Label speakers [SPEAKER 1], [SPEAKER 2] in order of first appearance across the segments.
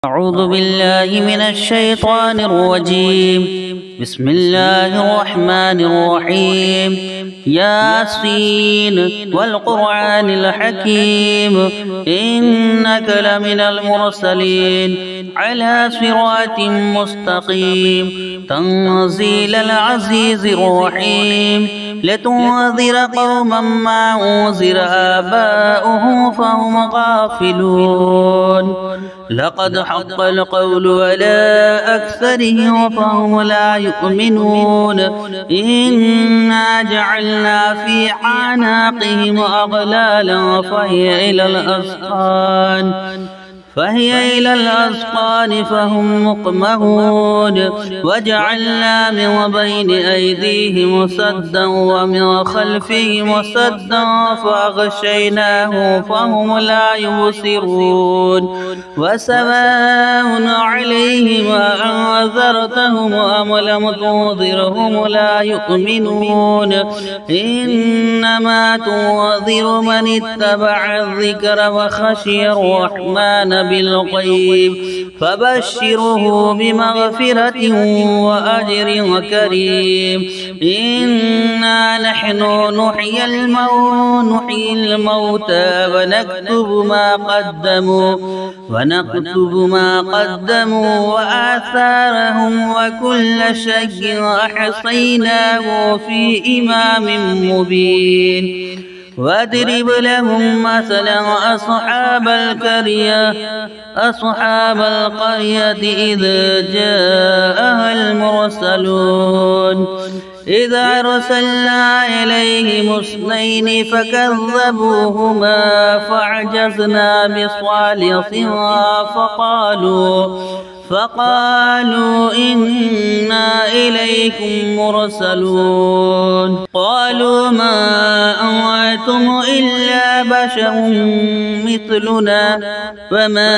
[SPEAKER 1] أعوذ بالله من الشيطان الرجيم. بسم الله الرحمن الرحيم. ياسين والقرآن الحكيم إنك لمن المرسلين على صراط مستقيم تنزيل العزيز الرحيم لتنذر قوما ما أنذر آباؤهم فهم غافلون. لقد حق القول على أكثرهم فهم لا يؤمنون. إنا جعلنا في أعناقهم أغلالا فهي إلى الأذقان فهم مقمحون. وجعلنا من بين أيديهم سدا ومن خلفهم سدا فأغشيناهم فهم لا يبصرون. وسواء عليهم أنذرتهم أم لم تنذرهم لا يؤمنون. إنما تنذر من اتبع الذكر وخشي الرحمن بالغيب فبشره بمغفرة وأجر كريم. إنا نحن نحيي الموتى ونكتب ما قدموا وآثارهم وكل شيء أحصيناه في إمام مبين. واضرب لهم مثلا أصحاب القرية إذ جاءها المرسلون إذ أرسلنا إليهم اثنين فكذبوهما فعجزنا بصالحها فقالوا إنا إليكم مرسلون. قالوا ما أنتم إلا بشر مثلنا وما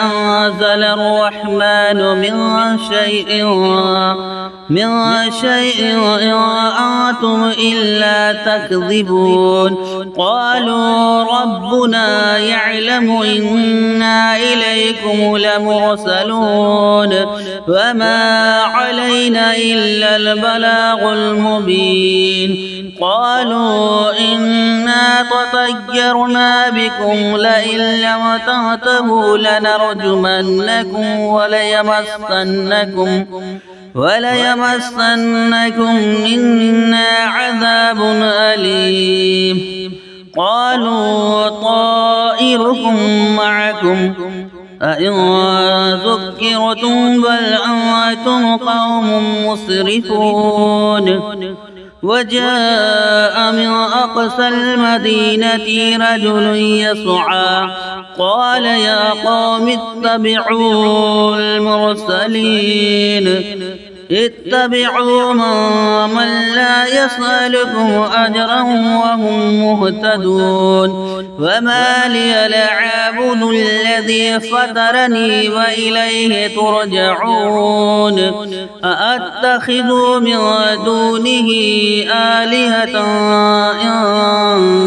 [SPEAKER 1] أنزل الرحمن من شيء أنتم إلا تكذبون. قالوا ربنا يعلم إنا إليكم لمرسلون وما علينا إلا البلاغ المبين. قالوا إنا تطيرنا بكم لئن لم تنتهوا لنرجمنكم وليمسنكم منا عذاب أليم. قالوا طائركم معكم أئن ذكرتم بل أنتم قوم مسرفون. وجاء من أقصى المدينة رجل يسعى قال يا قوم اتبعوا المرسلين اتبعوا من لا يسألكم أجرا وهم مهتدون. وما لي لا أعبد الذي فطرني وإليه ترجعون. أأتخذ من دونه آلهة إن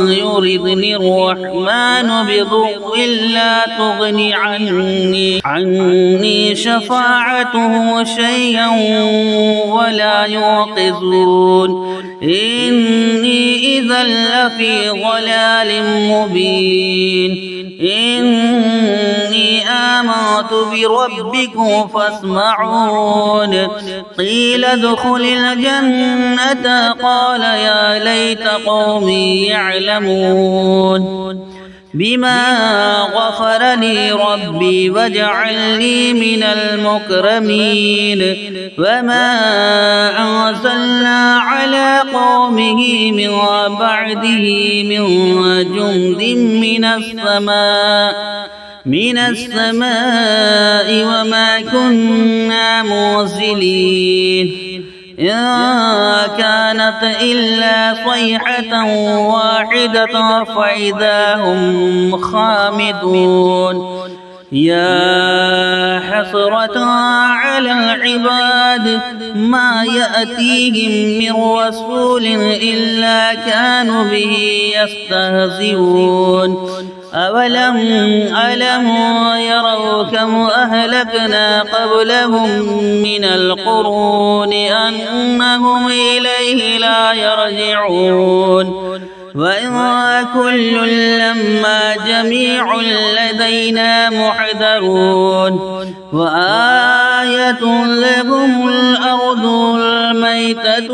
[SPEAKER 1] يردني الرحمن بضر لا تغني عني شفاعتهم شيئا ولا يوقظون. إني إذا لفي ضلال مبين. إني آمنت بربكم فاسمعون. قيل ادخل الجنة قال يا ليت قومي يعلمون بما غفر لي ربي وجعلني من المكرمين. وما أنزلنا على قومه من بعده من جند من السماء وما كنا منزلين. إن كانت إلا صيحة واحدة فإذا هم خامدون. يا حسرة على العباد ما يأتيهم من رسول إلا كانوا به يستهزئون. أولم يروا كم أهلكنا قبلهم من القرون أنهم إليه لا يرجعون وإن كل لما جميع لدينا محضرون وآية لهم الأرض الميتة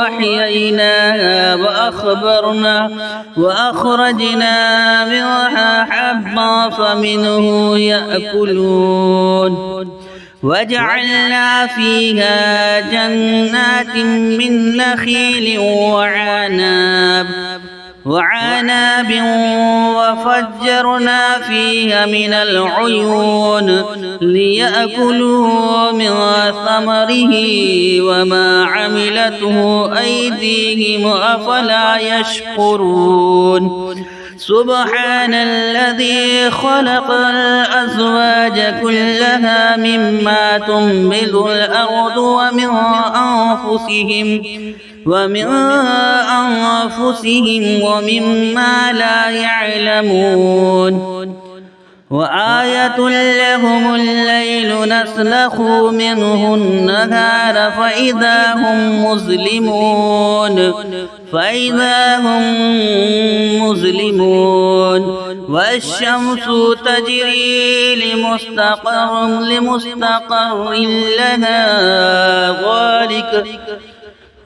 [SPEAKER 1] أحييناها وأخرجنا منها حبا فمنه يأكلون وجعلنا فيها جنات من نخيل وعناب وفجرنا فيها من العيون ليأكلوا من ثمره وما عملته أيديهم أفلا يشكرون سبحان الذي خلق الأزواج كلها مما تنبت الأرض ومن أنفسهم ومما لا يعلمون وآية لهم الليل نسلخ منه النهار فإذا هم مظلمون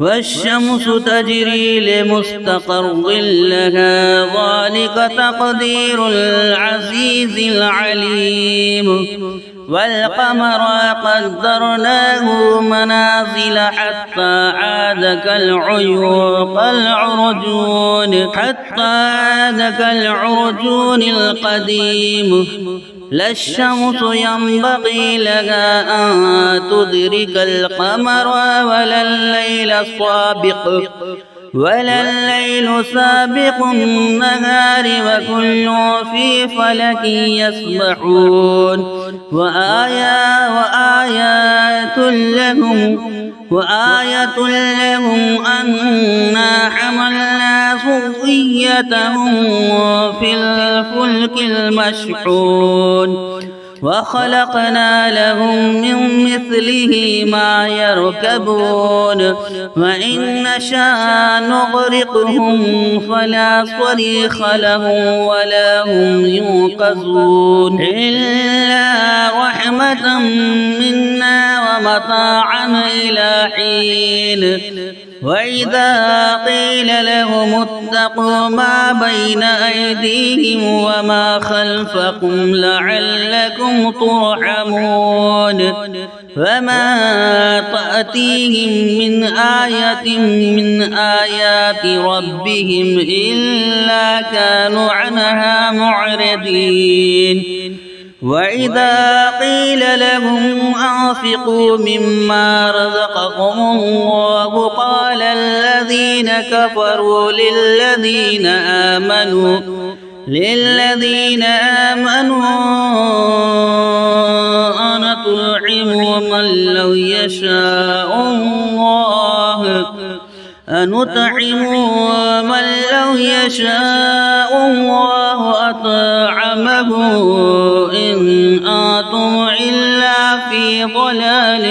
[SPEAKER 1] والشمس تجري لمستقر لها ذلك تقدير العزيز العليم والقمر قدرناه منازل حتى عاد كالعرجون القديم لا الشمس ينبغي لها أن تدرك القمر ولا الليل سابق النهار وكل في فلك يسبحون وآية لهم أنا حملنا ذريتهم في الفلك المشحون وخلقنا لهم من مثله ما يركبون وإن نشاء نغرقهم فلا صريخ لهم ولا هم ينقذون إلا رحمة منا ومتاعا إلى حين وإذا قيل لهم اتقوا ما بين أيديهم وما خلفكم لعلكم ترحمون فما تأتيهم من آية من آيات ربهم إلا كانوا عنها معرضين وإذا قيل لهم أنفقوا مما رزقكم الله قال الذين كفروا للذين آمنوا أنطعم من لو يشاء الله أطعمه إن أنتم إلا في ضلال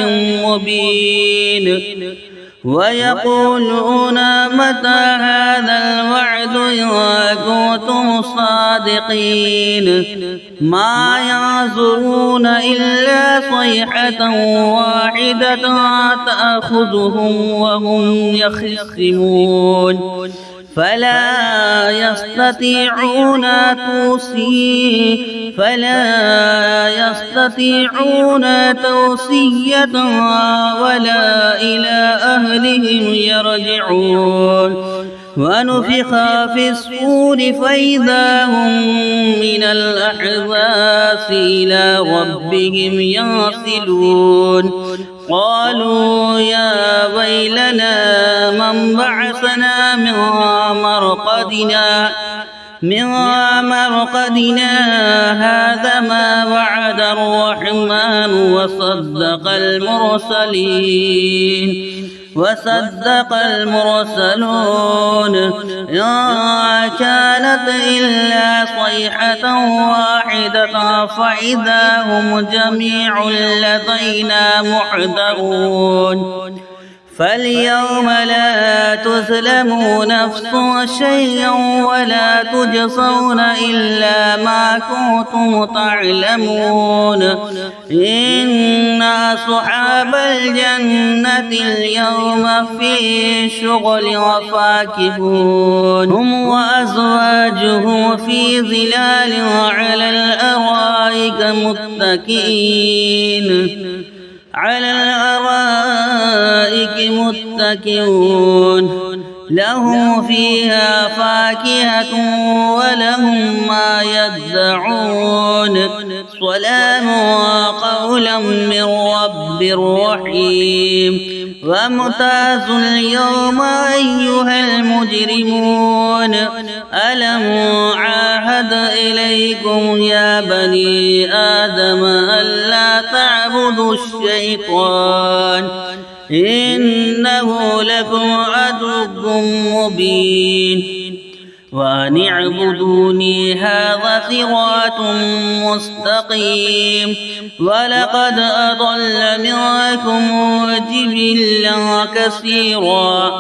[SPEAKER 1] مبين ويقولون متى هذا الوعد إن كنتم صادقين ما ينظرون إلا صيحة واحدة تأخذهم وهم يخصمون فلا يستطيعون توصية ولا إلى أهلهم يرجعون ونفخ في الصور فإذا هم من الأحزاب إلى ربهم ينسلون قالوا يا ويلنا من بعثنا من مرقدنا هذا ما وعد الرحمن وصدق المرسلين وصدق المرسلون إن كانت إلا صيحة واحدة فإذا هم جميع لدينا محضرون فاليوم لا تظلموا نفس شيئا ولا تجزون إلا ما كنتم تعلمون إن أصحاب الجنة اليوم في شغل وفاكهون هم وأزواجهم في ظلال على الأرائك متكئون لهم فيها فاكهة ولهم ما يدعون سلام قولا من رب رحيم وامتازوا اليوم أيها المجرمون ألم عاهد إليكم يا بني آدم ألا تعبدوا الشيطان إنه لكم عدو مبين وأن اعبدوني هذا صراط مستقيم ولقد أضل منكم جبلا كثيرا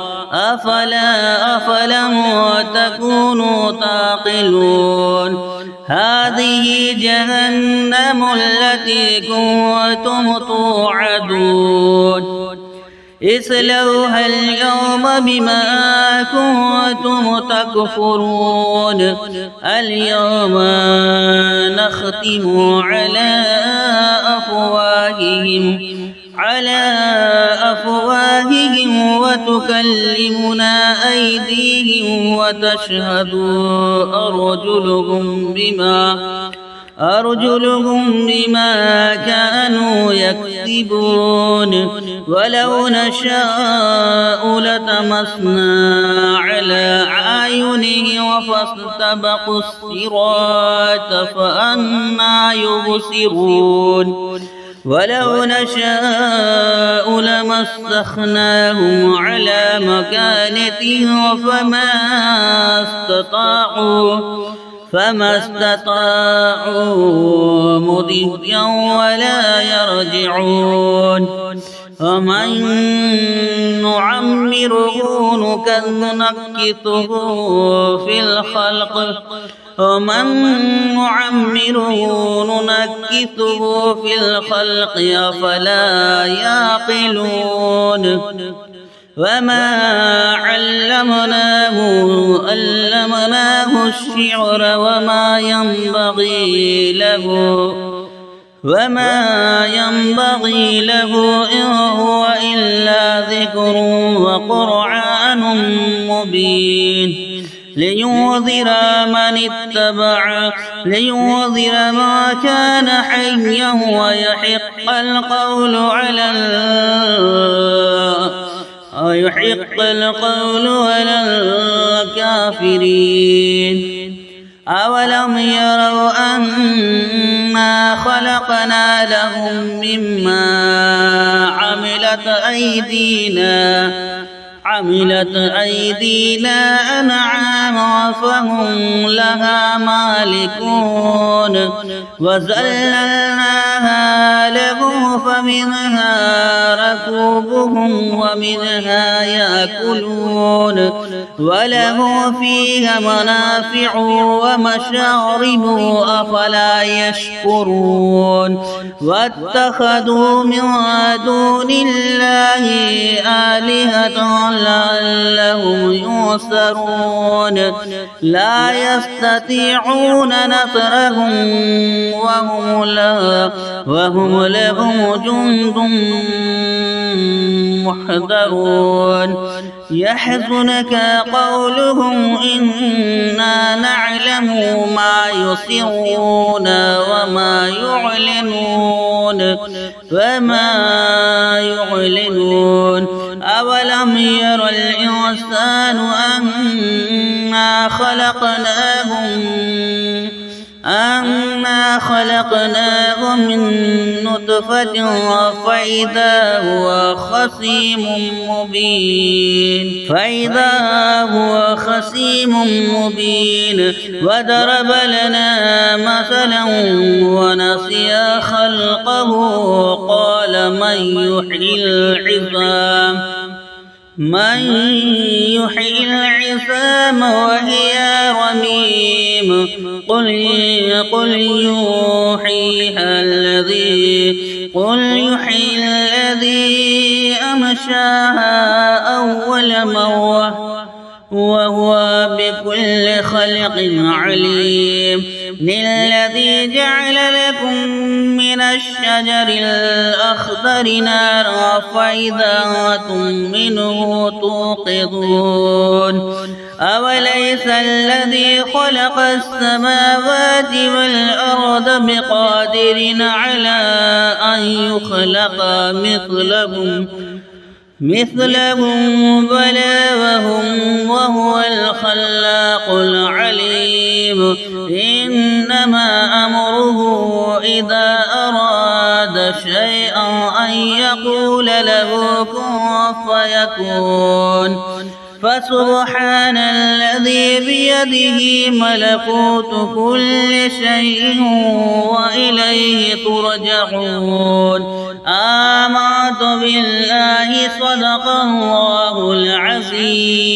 [SPEAKER 1] أفلم تكونوا تعقلون هذه جهنم التي كنتم توعدون اصلوها اليوم بما كنتم تكفرون اليوم نختم على أفواههم وتكلمنا أيديهم وتشهد أرجلهم بما كانوا يكسبون ولو نشاء لطمسنا على أعينهم فاستبقوا الصراط فأنى يبصرون ولو نشاء لمسخناهم على مكانتهم فما استطاعوا مضيا ولا يرجعون ومن نعمره نكته في الخلق أفلا يعقلون وما علمناه الشعر وما ينبغي له إن هو إلا ذكر وقرآن مبين لينذر ما كان حيا ويحق القول على الكافرين أولم يروا أنا خلقنا لهم مما عملت أيدينا أنعاما فهم لها مالكون وذللناها لهم فمنها ركوبهم ومنها يأكلون وله فيها منافع ومشارب أفلا يشكرون واتخذوا من دون الله آلهة لعلهم ينصرون لا يستطيعون نصرهم وهم لهم جند محضرون يحزنك قولهم إنا نعلم ما يسرون وما يعلنون أولم ير أنا خلقناه من نطفة فإذا هو خصيم مبين وضرب لنا مثلا ونسي خلقه قال من يحيي العظام وهي رميم قل يحييها الذي أمشاها أول مرة وهو بكل خلق عليم للذي جعل لكم من الشجر الأخضر نارا فإذا أنتم منه توقدون أوليس الذي خلق السماوات والأرض بقادر على أن يخلق مثلهم بلى وهو الخلاق العليم إنما أمره إذا أراد شيئا أن يقول له كن فيكون فسبحان الذي بيده ملكوت كل شيء وإليه ترجعون آمنت بالله صدق الله العظيم.